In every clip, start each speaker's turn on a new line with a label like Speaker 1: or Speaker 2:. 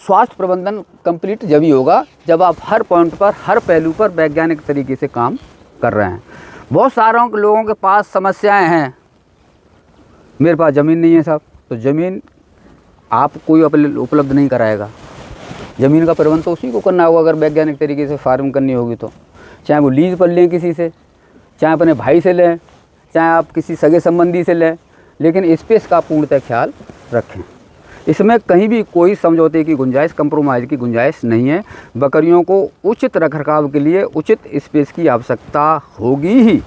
Speaker 1: स्वास्थ्य प्रबंधन कंप्लीट जब ही होगा जब आप हर पॉइंट पर, हर पहलू पर वैज्ञानिक तरीके से काम कर रहे हैं। बहुत सारे लोगों के पास समस्याएं हैं, मेरे पास ज़मीन नहीं है साहब, तो ज़मीन आप कोई उपलब्ध नहीं कराएगा। ज़मीन का प्रबंध तो उसी को करना होगा अगर वैज्ञानिक तरीके से फार्म करनी होगी तो, चाहे वो लीज पर लें किसी से, चाहे अपने भाई से लें, चाहे आप किसी सगे संबंधी से लें, लेकिन स्पेस का पूर्णतः ख्याल रखें। इसमें कहीं भी कोई समझौते की गुंजाइश, कंप्रोमाइज़ की गुंजाइश नहीं है। बकरियों को उचित रखरखाव के लिए उचित स्पेस की आवश्यकता होगी ही,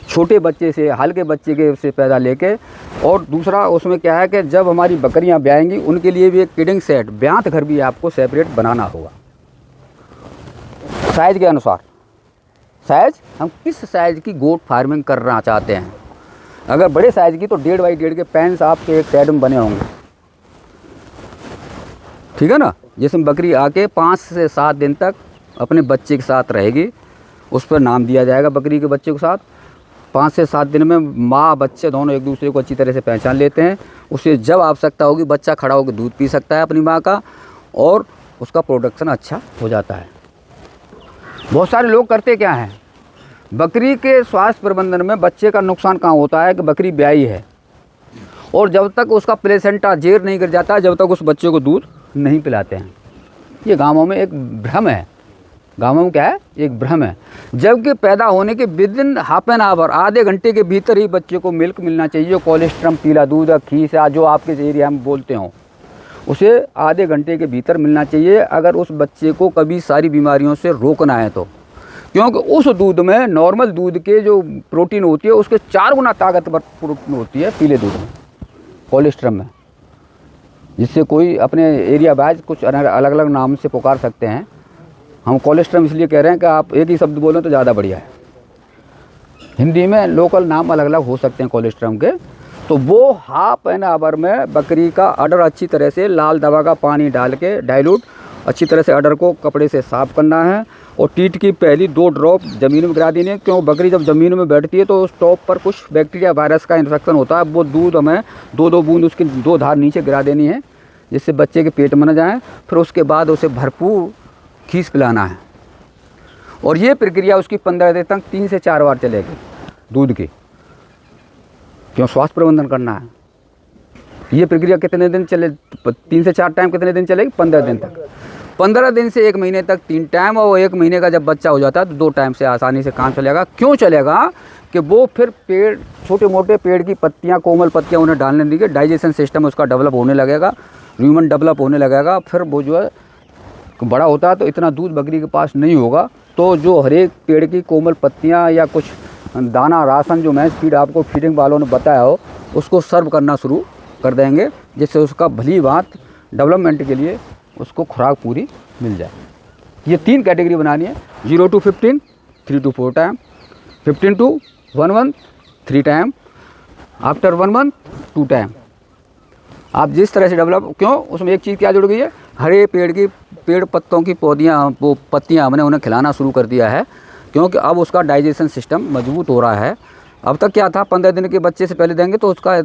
Speaker 1: छोटे बच्चे से, हल्के बच्चे के से पैदा लेके। और दूसरा उसमें क्या है कि जब हमारी बकरियां ब्याएंगी उनके लिए भी एक किडिंग सेट, ब्यांत घर भी आपको सेपरेट बनाना होगा साइज़ के अनुसार। साइज़ हम किस साइज़ की गोट फार्मिंग करना चाहते हैं। अगर बड़े साइज़ की तो 1.5 बाई 1.5 के पेन्स आपके एक साइड में बने होंगे, ठीक है ना, जिसमें बकरी आके 5 से 7 दिन तक अपने बच्चे के साथ रहेगी। उस पर नाम दिया जाएगा बकरी के बच्चे के साथ। 5 से 7 दिन में माँ बच्चे दोनों एक दूसरे को अच्छी तरह से पहचान लेते हैं। उसे जब आवश्यकता होगी बच्चा खड़ा होकर दूध पी सकता है अपनी माँ का, और उसका प्रोडक्शन अच्छा हो जाता है। बहुत सारे लोग करते क्या हैं, बकरी के स्वास्थ्य प्रबंधन में बच्चे का नुकसान कहाँ होता है कि बकरी ब्याई है और जब तक उसका प्लेसेंटा जेर नहीं गिर जाता जब तक उस बच्चे को दूध नहीं पिलाते हैं। ये गाँवों में एक भ्रम है, गाँवों में क्या है, एक भ्रम है। जबकि पैदा होने के विदिन हाफ एन आवर, आधे घंटे के भीतर ही बच्चे को मिल्क मिलना चाहिए। कोलेस्ट्रम, पीला दूध या खीस या जो आपके एरिया में बोलते हो, उसे आधे घंटे के भीतर मिलना चाहिए अगर उस बच्चे को कभी सारी बीमारियों से रोकना है तो। क्योंकि उस दूध में नॉर्मल दूध के जो प्रोटीन होती है उसके 4 गुना ताकतवर प्रोटीन होती है पीले दूध में, कोलेस्ट्रम में, जिससे कोई अपने एरिया वाइज कुछ अलग अलग नाम से पुकार सकते हैं। हम कोलेस्ट्रम इसलिए कह रहे हैं कि आप एक ही शब्द बोलें तो ज़्यादा बढ़िया है। हिंदी में लोकल नाम अलग अलग हो सकते हैं कोलेस्ट्रम के। तो वो हाफ एन आवर में बकरी का अडर अच्छी तरह से लाल दवा का पानी डाल के डाइल्यूट अच्छी तरह से अडर को कपड़े से साफ़ करना है और टीट की पहली 2 ड्रॉप ज़मीन में गिरा देनी है। क्यों, बकरी जब ज़मीन में बैठती है तो उस टॉप पर कुछ बैक्टीरिया वायरस का इन्फेक्शन होता है। वो दूध हमें 2-2 बूंद उसकी 2 धार नीचे गिरा देनी है जिससे बच्चे के पेट में न जाए। फिर उसके बाद उसे भरपूर खीस पिलाना है और ये प्रक्रिया उसकी 15 दिन तक 3 से 4 बार चलेगी दूध की। क्यों, स्वास्थ्य प्रबंधन करना है। ये प्रक्रिया कितने दिन चले, 3 से 4 टाइम कितने दिन चलेगी, 15 दिन तक। 15 दिन से 1 महीने तक 3 टाइम, और 1 महीने का जब बच्चा हो जाता है तो 2 टाइम से आसानी से काम चलेगा। क्यों चलेगा कि वो फिर पेड़, छोटे मोटे पेड़ की पत्तियाँ, कोमल पत्तियाँ उन्हें डालने देंगे, डाइजेशन सिस्टम उसका डेवलप होने लगेगा, ह्यूमन डेवलप होने लगेगा। फिर वो जो है बड़ा होता है तो इतना दूध बकरी के पास नहीं होगा, तो जो हर एक पेड़ की कोमल पत्तियाँ या कुछ दाना, राशन जो मैंस फीड आपको फीडिंग वालों ने बताया हो उसको सर्व करना शुरू कर देंगे, जिससे उसका भली बात डेवलपमेंट के लिए उसको खुराक पूरी मिल जाए। ये 3 कैटेगरी बनानी है, 0 to 15 3 to 4 time, 15 to 1 month 3 time, after 1 month 2 time. आप जिस तरह से डेवलप, क्यों उसमें एक चीज़ क्या जुड़ गई है, हरे पेड़ पत्तों की वो पत्तियाँ हमने उन्हें खिलाना शुरू कर दिया है, क्योंकि अब उसका डाइजेशन सिस्टम मजबूत हो रहा है। अब तक क्या था, 15 दिन के बच्चे से पहले देंगे तो उसका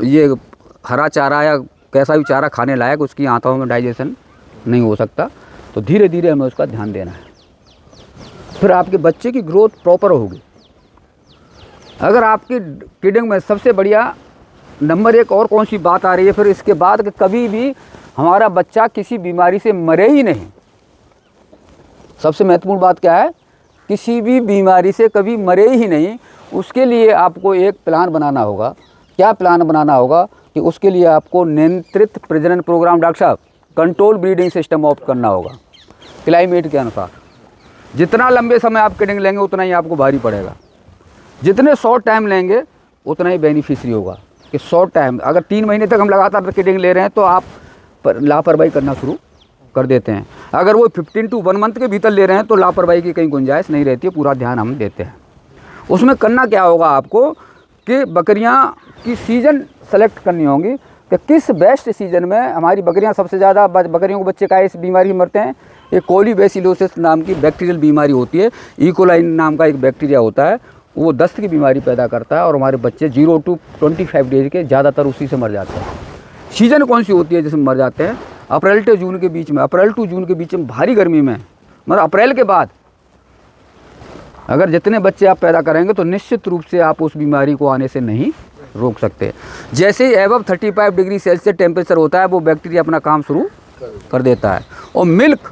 Speaker 1: ये हरा चारा या कैसा भी चारा खाने लायक उसकी आंतों में डाइजेशन नहीं हो सकता। तो धीरे धीरे हमें उसका ध्यान देना है, फिर आपके बच्चे की ग्रोथ प्रॉपर होगी। अगर आपकी किडिंग में सबसे बढ़िया नंबर 1 और कौन सी बात आ रही है फिर इसके बाद, कि कभी भी हमारा बच्चा किसी बीमारी से मरे ही नहीं। सबसे महत्वपूर्ण बात क्या है, किसी भी बीमारी से कभी मरे ही नहीं। उसके लिए आपको एक प्लान बनाना होगा। क्या प्लान बनाना होगा कि उसके लिए आपको नियंत्रित प्रजनन प्रोग्राम, डॉक्टर साहब, कंट्रोल ब्रीडिंग सिस्टम ऑप्ट करना होगा क्लाइमेट के अनुसार। जितना लंबे समय आप किडिंग लेंगे उतना ही आपको भारी पड़ेगा, जितने शॉर्ट टाइम लेंगे उतना ही बेनिफिशियरी होगा। कि शॉर्ट टाइम, अगर 3 महीने तक हम लगातार किडिंग ले रहे हैं तो आप लापरवाही करना शुरू कर देते हैं। अगर वो 15 to 1 month के भीतर ले रहे हैं तो लापरवाही की कहीं गुंजाइश नहीं रहती है, पूरा ध्यान हम देते हैं। उसमें करना क्या होगा आपको कि बकरियां की सीज़न सेलेक्ट करनी होंगी कि किस बेस्ट सीज़न में हमारी बकरियां सबसे ज़्यादा, बकरियों को बच्चे का इस बीमारी में मरते हैं। एक कोलीबैसिलोसिस नाम की बैक्टीरियल बीमारी होती है, इकोलाई नाम का एक बैक्टीरिया होता है, वो दस्त की बीमारी पैदा करता है और हमारे बच्चे 0 to 25 डेज के ज़्यादातर उसी से मर जाते हैं। सीज़न कौन सी होती है जिसमें मर जाते हैं, अप्रैल टू जून के बीच में, अप्रैल टू जून के बीच में भारी गर्मी में, मतलब अप्रैल के बाद अगर जितने बच्चे आप पैदा करेंगे तो निश्चित रूप से आप उस बीमारी को आने से नहीं रोक सकते। जैसे ही एबव 35 डिग्री सेल्सियस टेम्परेचर होता है वो बैक्टीरिया अपना काम शुरू कर देता है। और मिल्क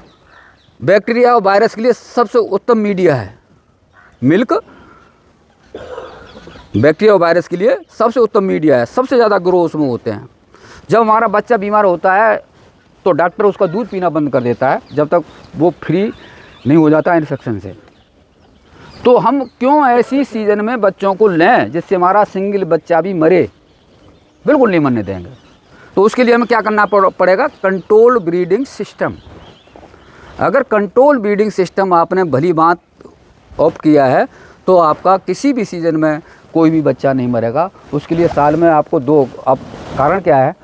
Speaker 1: बैक्टीरिया और वायरस के लिए सबसे उत्तम मीडिया है। मिल्क बैक्टीरिया और वायरस के लिए सबसे उत्तम मीडिया है, सबसे ज़्यादा ग्रो उसमें होते हैं। जब हमारा बच्चा बीमार होता है तो डॉक्टर उसका दूध पीना बंद कर देता है जब तक वो फ्री नहीं हो जाता इन्फेक्शन से। तो हम क्यों ऐसी सीज़न में बच्चों को लें जिससे हमारा सिंगल बच्चा भी मरे? बिल्कुल नहीं मरने देंगे। तो उसके लिए हमें क्या करना पड़ेगा? Control breeding system. अगर कंट्रोल ब्रीडिंग सिस्टम आपने भली बात ऑप्ट किया है तो आपका किसी भी सीज़न में कोई भी बच्चा नहीं मरेगा। उसके लिए साल में आपको अब कारण क्या है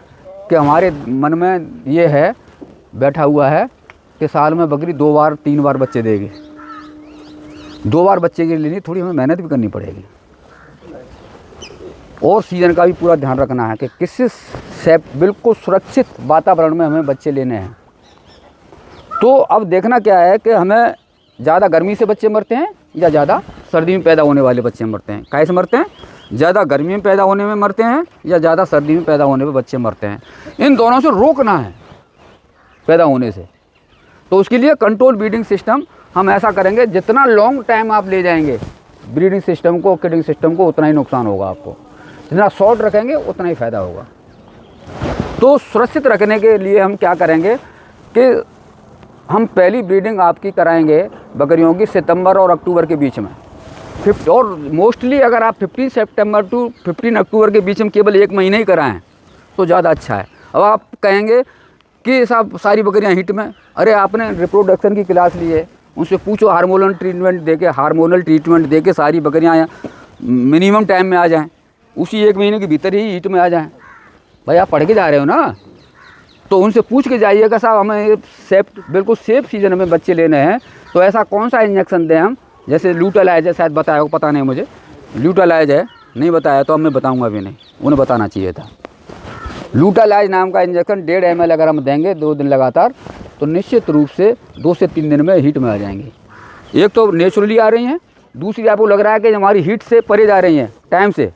Speaker 1: कि हमारे मन में ये है बैठा हुआ है कि साल में बकरी 2 बार 3 बार बच्चे देगी। 2 बार बच्चे के लिए थोड़ी हमें मेहनत भी करनी पड़ेगी और सीज़न का भी पूरा ध्यान रखना है कि किसी से बिल्कुल सुरक्षित वातावरण में हमें बच्चे लेने हैं। तो अब देखना क्या है कि हमें ज़्यादा गर्मी से बच्चे मरते हैं या ज़्यादा सर्दी में पैदा होने वाले बच्चे मरते हैं? कैसे मरते हैं? ज़्यादा गर्मी में पैदा होने में मरते हैं या ज़्यादा सर्दी में पैदा होने में बच्चे मरते हैं? इन दोनों से रोकना है पैदा होने से। तो उसके लिए कंट्रोल ब्रीडिंग सिस्टम हम ऐसा करेंगे, जितना लॉन्ग टाइम आप ले जाएंगे ब्रीडिंग सिस्टम को, किडिंग सिस्टम को, उतना ही नुकसान होगा आपको। जितना शॉर्ट रखेंगे उतना ही फ़ायदा होगा। तो सुरक्षित रखने के लिए हम क्या करेंगे कि हम पहली ब्रीडिंग आपकी कराएंगे बकरियों की सितंबर और अक्टूबर के बीच में। और मोस्टली अगर आप 15 सितंबर टू 15 अक्टूबर के बीच में केवल 1 महीने ही कराएं तो ज़्यादा अच्छा है। अब आप कहेंगे कि साहब सारी बकरियां हिट में, अरे आपने रिप्रोडक्शन की क्लास ली है, उनसे पूछो हार्मोनल ट्रीटमेंट दे के सारी बकरियां मिनिमम टाइम में आ जाएं, उसी 1 महीने के भीतर ही हिट में आ जाएं। भाई आप पढ़ के जा रहे हो ना, तो उनसे पूछ के जाइएगा साहब हमें बिल्कुल सेफ सीजन में बच्चे लेने हैं तो ऐसा कौन सा इंजेक्शन दें हम। जैसे ल्यूटालाइज है, शायद बताया हो, पता नहीं मुझे, ल्यूटालाइज है, नहीं बताया तो अब मैं बताऊंगा भी नहीं, उन्हें बताना चाहिए था। ल्यूटालाइज नाम का इंजेक्शन 1.5 ml अगर हम देंगे 2 दिन लगातार तो निश्चित रूप से 2 से 3 दिन में हीट में आ जाएंगी। एक तो नेचुरली आ रही हैं, दूसरी आपको लग रहा है कि हमारी हीट से परे जा रही हैं, टाइम से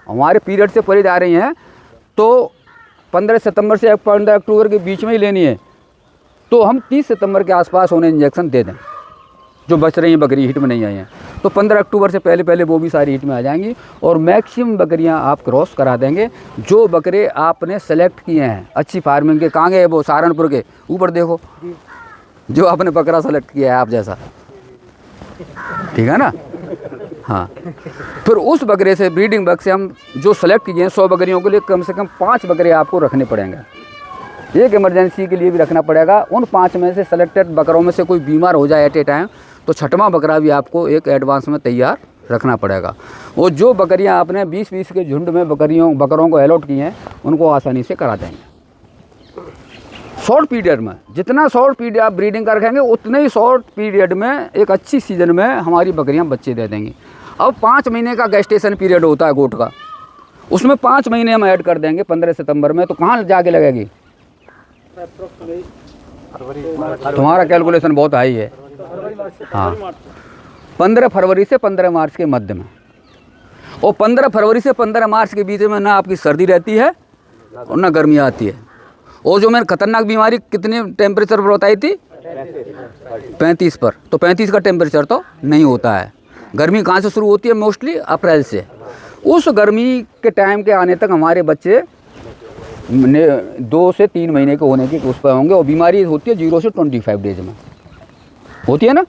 Speaker 1: हमारे पीरियड से परे जा रही हैं, तो 15 सितंबर से 15 अक्टूबर के बीच में ही लेनी है तो हम 30 सितंबर के आसपास उन्हें इंजेक्शन दे दें। जो बच रही हैं बकरी हीट में नहीं आई हैं तो 15 अक्टूबर से पहले वो भी सारी हीट में आ जाएंगी। और मैक्सिमम बकरियां आप क्रॉस करा देंगे। जो बकरे आपने सेलेक्ट किए हैं अच्छी फार्मिंग के, कहाँ गए वो? सहारनपुर के, ऊपर देखो जो आपने बकरा सेलेक्ट किया है आप जैसा, ठीक है ना? हाँ, फिर उस बकरे से ब्रीडिंग बग से हम जो सेलेक्ट किए हैं 100 बकरियों के लिए कम से कम 5 बकरे आपको रखने पड़ेंगे। एक इमरजेंसी के लिए भी रखना पड़ेगा। उन 5 में से सेलेक्टेड बकरों में से कोई बीमार हो जाए एट ए टाइम तो 6वां बकरा भी आपको एक एडवांस में तैयार रखना पड़ेगा। और जो बकरियां आपने 20-20 के झुंड में बकरों को अलॉट की हैं उनको आसानी से करा देंगे। शॉर्ट पीरियड में, जितना शॉर्ट पीरियड आप ब्रीडिंग कर रखेंगे उतने ही शॉर्ट पीरियड में एक अच्छी सीजन में हमारी बकरियां बच्चे दे देंगी। अब 5 महीने का गेस्टेशन पीरियड होता है गोट का, उसमें 5 महीने हम ऐड कर देंगे 15 सितंबर में, तो कहाँ जाके लगेगी? तुम्हारा कैलकुलेशन बहुत हाई है। हाँ, 15 फरवरी से 15 मार्च के मध्य में। और 15 फरवरी से 15 मार्च के बीच में ना आपकी सर्दी रहती है और ना गर्मी आती है। और जो मैंने खतरनाक बीमारी कितने टेम्परेचर पर बताई थी? 35 पर। तो 35 का टेम्परेचर तो नहीं होता है। गर्मी कहाँ से शुरू होती है? मोस्टली अप्रैल से। उस गर्मी के टाइम के आने तक हमारे बच्चे 2 से 3 महीने के होने की उस पर होंगे। और बीमारी होती है 0 से 25 डेज में होती है ना,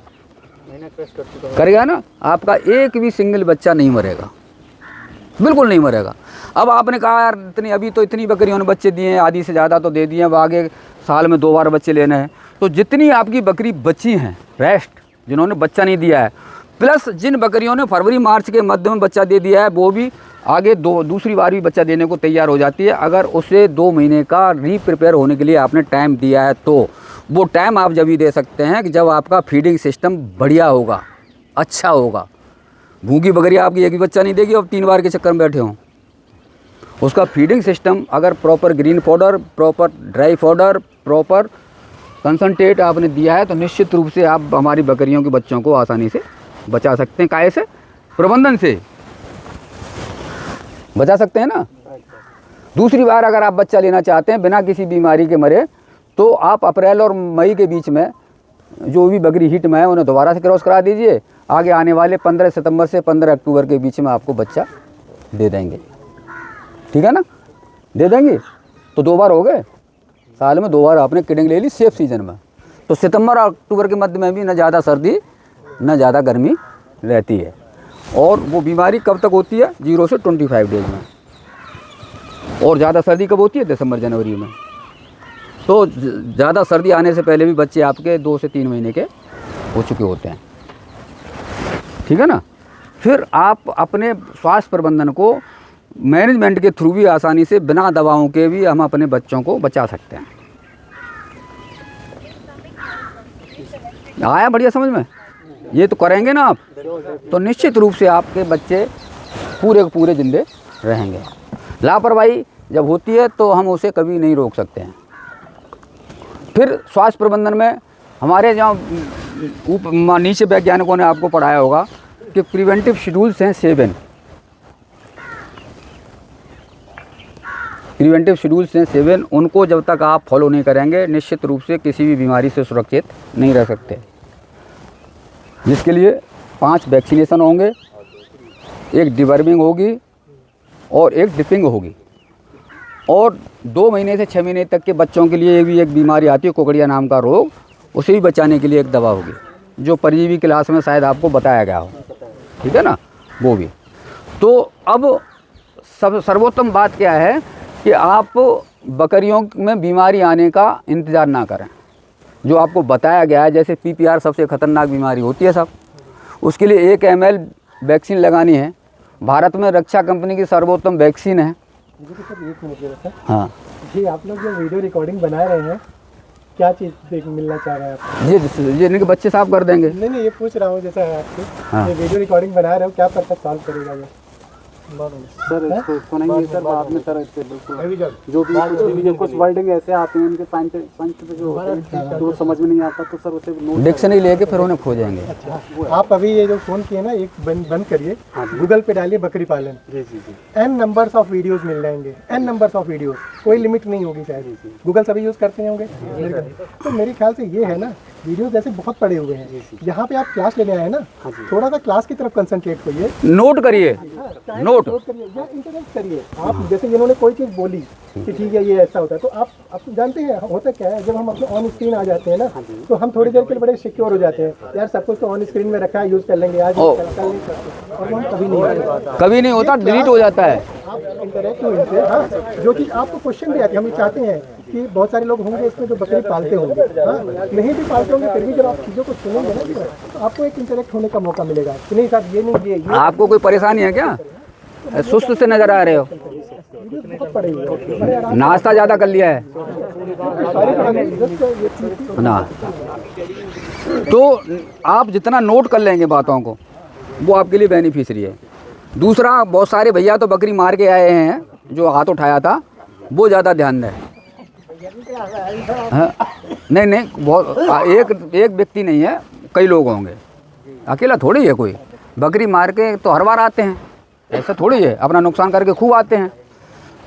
Speaker 1: करेगा ना, आपका एक भी सिंगल बच्चा नहीं मरेगा, बिल्कुल नहीं मरेगा। अब आपने कहा यार इतनी बकरियों ने बच्चे दिए हैं, आधी से ज़्यादा तो दे दिए हैं, अब आगे साल में 2 बार बच्चे लेने हैं। तो जितनी आपकी बकरी बची हैं रेस्ट, जिन्होंने बच्चा नहीं दिया है, प्लस जिन बकरियों ने फरवरी मार्च के मध्य में बच्चा दे दिया है, वो भी आगे दूसरी बार भी बच्चा देने को तैयार हो जाती है। अगर उसे 2 महीने का रीप्रिपेयर होने के लिए आपने टाइम दिया है तो वो टाइम आप जब ही दे सकते हैं कि जब आपका फीडिंग सिस्टम बढ़िया होगा, अच्छा होगा। भूखी बकरी आपकी एक भी बच्चा नहीं देगी अब 3 बार के चक्कर में बैठे हों। उसका फीडिंग सिस्टम अगर proper green powder, proper dry powder, proper concentrate आपने दिया है तो निश्चित रूप से आप हमारी बकरियों के बच्चों को आसानी से बचा सकते हैं। काहे से? प्रबंधन से बचा सकते हैं ना। दूसरी बार अगर आप बच्चा लेना चाहते हैं बिना किसी बीमारी के मरे, तो आप अप्रैल और मई के बीच में जो भी बकरी हिट में है उन्हें दोबारा से क्रॉस करा दीजिए। आगे आने वाले 15 सितंबर से 15 अक्टूबर के बीच में आपको बच्चा दे देंगे। ठीक है ना, दे देंगे। तो 2 बार हो गए, साल में 2 बार आपने किडिंग ले ली सेफ सीजन में। तो सितंबर और अक्टूबर के मध्य में भी न ज़्यादा सर्दी न ज़्यादा गर्मी रहती है। और वो बीमारी कब तक होती है? 0 से 25 डेज में। और ज़्यादा सर्दी कब होती है? दिसंबर जनवरी में। तो ज़्यादा सर्दी आने से पहले भी बच्चे आपके 2 से 3 महीने के हो चुके होते हैं। ठीक है ना। फिर आप अपने स्वास्थ्य प्रबंधन को मैनेजमेंट के थ्रू भी आसानी से बिना दवाओं के भी हम अपने बच्चों को बचा सकते हैं। आया बढ़िया समझ में? ये तो करेंगे ना आप, तो निश्चित रूप से आपके बच्चे पूरे के पूरे जिंदे रहेंगे। लापरवाही जब होती है तो हम उसे कभी नहीं रोक सकते हैं। फिर स्वास्थ्य प्रबंधन में हमारे जहाँ नीचे वैज्ञानिकों ने आपको पढ़ाया होगा कि प्रिवेंटिव शेड्यूल्स हैं 7। प्रिवेंटिव शेड्यूल्स हैं 7। उनको जब तक आप फॉलो नहीं करेंगे निश्चित रूप से किसी भी बीमारी से सुरक्षित नहीं रह सकते। जिसके लिए 5 वैक्सीनेशन होंगे, 1 डिवर्मिंग होगी और 1 डिपिंग होगी। और 2 महीने से 6 महीने तक के बच्चों के लिए भी एक बीमारी आती है कोकड़िया नाम का रोग, उसे भी बचाने के लिए एक दवा होगी जो परजीवी क्लास में शायद आपको बताया गया हो। ठीक है ना, वो भी। तो अब सर्वोत्तम बात क्या है कि आप बकरियों में बीमारी आने का इंतज़ार ना करें। जो आपको बताया गया है, जैसे PPR सबसे ख़तरनाक बीमारी होती है सब, उसके लिए 1 ml वैक्सीन लगानी है। भारत में रक्षा कंपनी की सर्वोत्तम वैक्सीन है।
Speaker 2: सर एक मिनट जरा।
Speaker 1: हाँ
Speaker 2: जी, आप लोग जो वीडियो रिकॉर्डिंग बना रहे हैं क्या चीज़ मिलना चाह रहे हैं आप?
Speaker 1: ये इनके बच्चे साफ कर देंगे।
Speaker 2: नहीं, ये पूछ रहा हूँ जैसा है आपसे।
Speaker 1: हाँ।
Speaker 2: ये वीडियो रिकॉर्डिंग बना रहे हो, क्या पर्पस सॉल्व करेगा ये?
Speaker 3: सर इसको सुनेंगे सर बाद में सर, इससे बिल्कुल जो भी कुछ वर्डिंग ऐसे आते हैं उनके साइंटिफिक जो होते हैं तो समझ में नहीं आता, तो सर उसे नोट
Speaker 1: डिक्शनरी लेके फिर उन्हें खोजेंगे।
Speaker 2: अच्छा, आप अभी ये जो फ़ोन किए ना, एक बंद करिए, गूगल पे डालिए बकरी पालन।
Speaker 3: जी जी जी।
Speaker 2: N नंबर्स ऑफ वीडियोस मिल जाएंगे, N नंबर्स ऑफ वीडियोस, कोई लिमिट नहीं होगी शायद। गूगल सभी यूज़ करते होंगे। तो मेरे ख्याल से ये है ना, वीडियोस जैसे बहुत पड़े हुए हैं। यहाँ पे आप क्लास लेने आए ना, थोड़ा सा क्लास की तरफ कंसंट्रेट करिए,
Speaker 1: नोट करिए, नोट
Speaker 2: करिए या इंटरेक्ट करिए। आप जैसे इन्होंने कोई चीज़ बोली कि ठीक है ये ऐसा होता है, तो आप जानते हैं होता क्या है, जब हम अपने ऑन स्क्रीन आ जाते हैं ना, तो हम थोड़ी देर के लिए बड़े सिक्योर हो जाते हैं। यार सब कुछ तो ऑन स्क्रीन में रखा है, यूज़ कर लेंगे आज, कल नहीं करते, और वो कभी नहीं होता,
Speaker 1: डिलीट हो जाता है।
Speaker 2: आप इंटरेक्ट हो इनसे। हाँ, जो कि आपको क्वेश्चन भी आते हैं। हम ये चाहते हैं कि बहुत सारे लोग होंगे इसमें जो बकरी पालते होंगे, हाँ, नहीं भी पालते होंगे, फिर भी जब आप चीज़ों को सुनेंगे ना, तो आपको एक इंटरेक्ट होने का मौका मिलेगा कि नहीं साहब ये नहीं, ये
Speaker 1: आपको कोई परेशानी है क्या? सुस्त से नजर आ रहे हो?
Speaker 2: बहुत पड़े हुए हैं।
Speaker 1: नाश्ता ज़्यादा कर लिया है ना? तो आप जितना नोट कर लेंगे बातों को, वो आपके लिए बेनिफिशियरी है। दूसरा, बहुत सारे भैया तो बकरी मार के आए हैं, जो हाथ उठाया था वो ज़्यादा ध्यान दें। हाँ, नहीं, बहुत एक व्यक्ति नहीं है, कई लोग होंगे, अकेला थोड़ी है कोई। बकरी मार के तो हर बार आते हैं, ऐसा थोड़ी है, अपना नुकसान करके खूब आते हैं।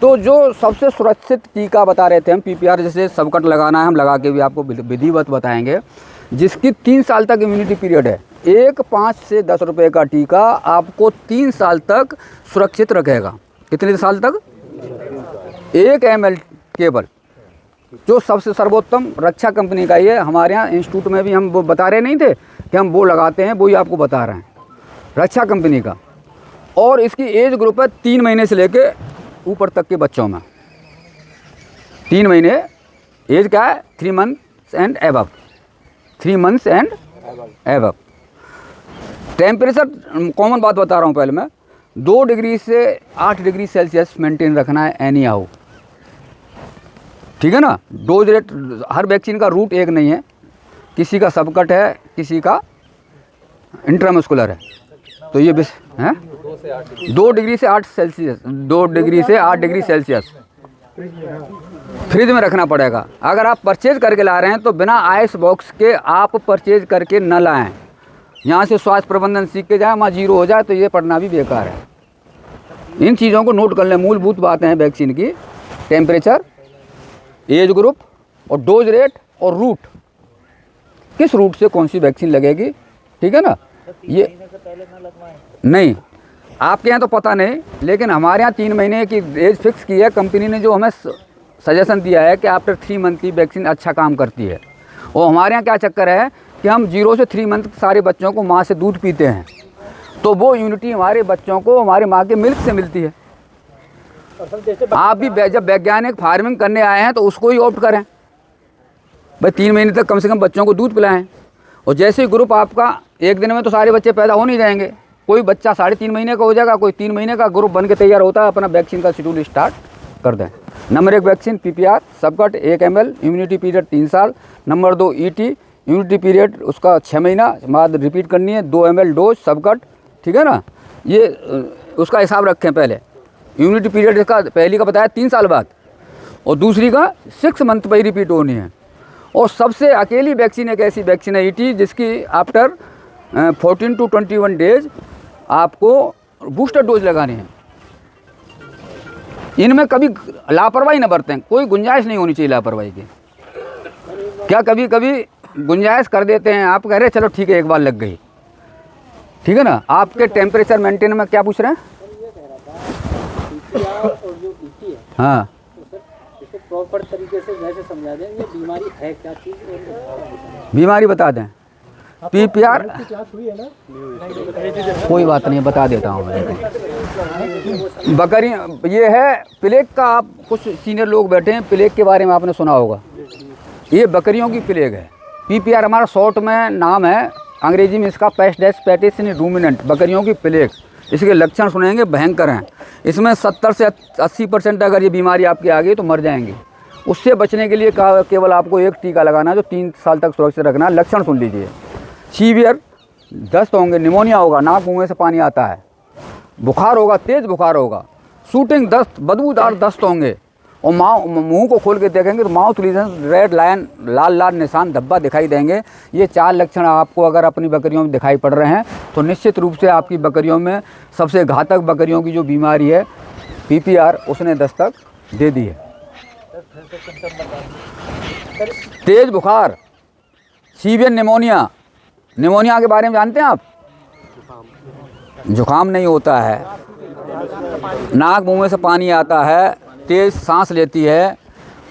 Speaker 1: तो जो सबसे सुरक्षित टीका बता रहे थे हम, PPR जैसे सबकट लगाना है, हम लगा के भी आपको विधिवत बताएंगे, जिसकी 3 साल तक इम्यूनिटी पीरियड है। एक 5 से 10 रुपए का टीका आपको 3 साल तक सुरक्षित रखेगा। कितने साल तक? 1 ml केवल, जो सबसे सर्वोत्तम रक्षा कंपनी का ही है। हमारे यहाँ इंस्टीट्यूट में भी हम वो बता रहे नहीं थे कि हम वो लगाते हैं, वो ही आपको बता रहे हैं, रक्षा कंपनी का। और इसकी एज ग्रुप है 3 महीने से लेके ऊपर तक के बच्चों में। 3 महीने एज क्या है? 3 months and above. 3 months and above. Temperature common बात बता रहा हूँ पहले मैं, 2 डिग्री से 8 डिग्री सेल्सियस मेंटेन रखना है एनी हाउ। ठीक है ना। डोज रेट, हर वैक्सीन का रूट एक नहीं है, किसी का सबकट है, किसी का इंट्रामस्कुलर है। तो ये है 2 डिग्री से 8 सेल्सियस, 2 डिग्री से 8 डिग्री सेल्सियस फ्रिज में रखना पड़ेगा। अगर आप परचेज करके ला रहे हैं तो बिना आइस बॉक्स के आप परचेज करके न लाएं। यहाँ से स्वास्थ्य प्रबंधन सीख के जाए, वहाँ जीरो हो जाए तो ये पढ़ना भी बेकार है। इन चीज़ों को नोट कर लें, मूलभूत बातें हैं वैक्सीन की। टेम्परेचर, एज ग्रुप और डोज रेट और रूट, किस रूट से कौन सी वैक्सीन लगेगी, ठीक है ना। ये नहीं, आपके यहाँ तो पता नहीं, लेकिन हमारे यहाँ 3 महीने की एज फिक्स की है कंपनी ने, जो हमें सजेशन दिया है कि आफ्टर 3 मंथ की वैक्सीन अच्छा काम करती है। और हमारे यहाँ क्या चक्कर है कि हम 0 से 3 मंथ सारे बच्चों को माँ से दूध पीते हैं, तो वो इम्यूनिटी हमारे बच्चों को हमारे माँ के मिल्क से मिलती है। आप भी जब वैज्ञानिक फार्मिंग करने आए हैं तो उसको ही ऑप्ट करें भाई, 3 महीने तक कम से कम बच्चों को दूध पिलाएं। और जैसे ही ग्रुप आपका, एक दिन में तो सारे बच्चे पैदा हो नहीं जाएंगे, कोई बच्चा 3.5 महीने का हो जाएगा, कोई 3 महीने का, ग्रुप बन के तैयार होता है, अपना वैक्सीन का शेड्यूल स्टार्ट कर दें। Number 1 vaccine PPR सबकट 1 ml, immunity period 3 साल। नंबर 2 ET, इम्यूनिटी पीरियड उसका 6 महीना बाद रिपीट करनी है, 2 ml डोज सबकट, ठीक है ना। ये उसका हिसाब रखें पहले। इम्यूनिटी पीरियड इसका पहली का बताया 3 साल बाद, और दूसरी का 6 मंथ पर ही रिपीट होनी है। और सबसे अकेली वैक्सीन एक ऐसी वैक्सीन है ET, जिसकी आफ्टर 14 to 21 डेज आपको बूस्टर डोज लगानी है। इनमें कभी लापरवाही न बरतें, कोई गुंजाइश नहीं होनी चाहिए लापरवाही की। क्या कभी कभी गुंजाइश कर देते हैं, आप कह रहे चलो ठीक है एक बार लग गई, ठीक है ना। आपके टेम्परेचर मेंटेन में क्या पूछ रहे हैं? हाँ,
Speaker 4: प्रॉपर तरीके से वैसे समझा दें, ये बीमारी है क्या चीज़,
Speaker 1: बीमारी बता दें। PPR
Speaker 2: क्लास हुई है ना?
Speaker 1: कोई बात नहीं, बता देता हूँ मैं। बकरी ये है प्लेग का, आप कुछ सीनियर लोग बैठे हैं, प्लेग के बारे में आपने सुना होगा। ये बकरियों की प्लेग है। PPR हमारा शॉर्ट में नाम है, अंग्रेजी में इसका पेस्टिस रूमिनेंट, बकरियों की प्लेग। इसके लक्षण सुनेंगे, भयंकर हैं। इसमें 70 से 80% अगर ये बीमारी आपकी आ गई तो मर जाएंगे। उससे बचने के लिए केवल आपको एक टीका लगाना है, जो 3 साल तक सुरक्षित रखना है। लक्षण सुन लीजिए। सीवियर दस्त होंगे, निमोनिया होगा, नाक मुँह में से पानी आता है, बुखार होगा, तेज़ बुखार होगा, शूटिंग दस्त, बदबूदार दस्त होंगे, और मुंह को खोल के देखेंगे तो माउथ रीजन रेड लाइन, लाल लाल निशान, धब्बा दिखाई देंगे। ये 4 लक्षण आपको अगर अपनी बकरियों में दिखाई पड़ रहे हैं तो निश्चित रूप से आपकी बकरियों में सबसे घातक बकरियों की जो बीमारी है PPR, उसने दस्तक दे दी है। तेज बुखार, सीवियर निमोनिया। निमोनिया के बारे में जानते हैं आप? जुकाम नहीं होता है, नाक मुंह में से पानी आता है, तेज सांस लेती है,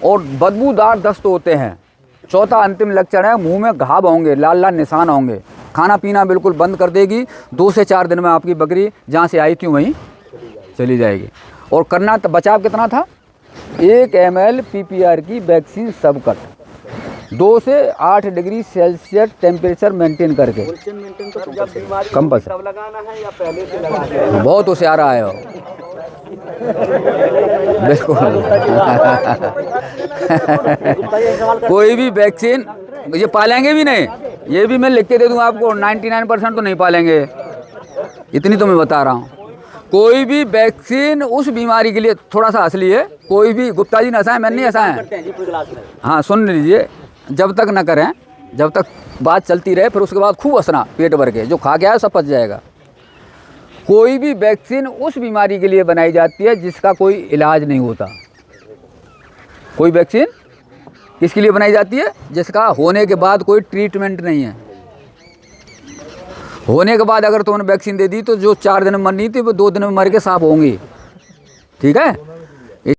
Speaker 1: और बदबूदार दस्त होते हैं। चौथा अंतिम लक्षण है, मुंह में घाव होंगे, लाल लाल निशान होंगे, खाना पीना बिल्कुल बंद कर देगी। 2 से 4 दिन में आपकी बकरी जहाँ से आई थी वहीं चली जाएगी। और करना तो बचाव कितना था? 1 ml PPR की वैक्सीन सबकट, 2 से 8 डिग्री सेल्सियस टेम्परेचर मेंटेन करके। कंपल्सरी तब लगाना है या पहले से लगाना है? बहुत होशियार आए हो, बिल्कुल। कोई भी वैक्सीन ये पालेंगे भी नहीं, ये भी मैं लिख के दे दूँ आपको, 99% तो नहीं पालेंगे, इतनी तो मैं बता रहा हूँ। कोई भी वैक्सीन उस बीमारी के लिए, थोड़ा सा असली है, कोई भी, गुप्ता जी ने हंसाए, मैंने नहीं हंसाए। हाँ, सुन लीजिए, जब तक न करें, जब तक बात चलती रहे, फिर उसके बाद खूब हंसना पेट भर के, जो खा गया है सब पच जाएगा। कोई भी वैक्सीन उस बीमारी के लिए बनाई जाती है जिसका कोई इलाज नहीं होता। कोई वैक्सीन किसके लिए बनाई जाती है? जिसका होने के बाद कोई ट्रीटमेंट नहीं है। होने के बाद अगर तुमने वैक्सीन दे दी तो जो 4 दिन में मरनी थी वो 2 दिन में मर के साफ होंगी, ठीक है।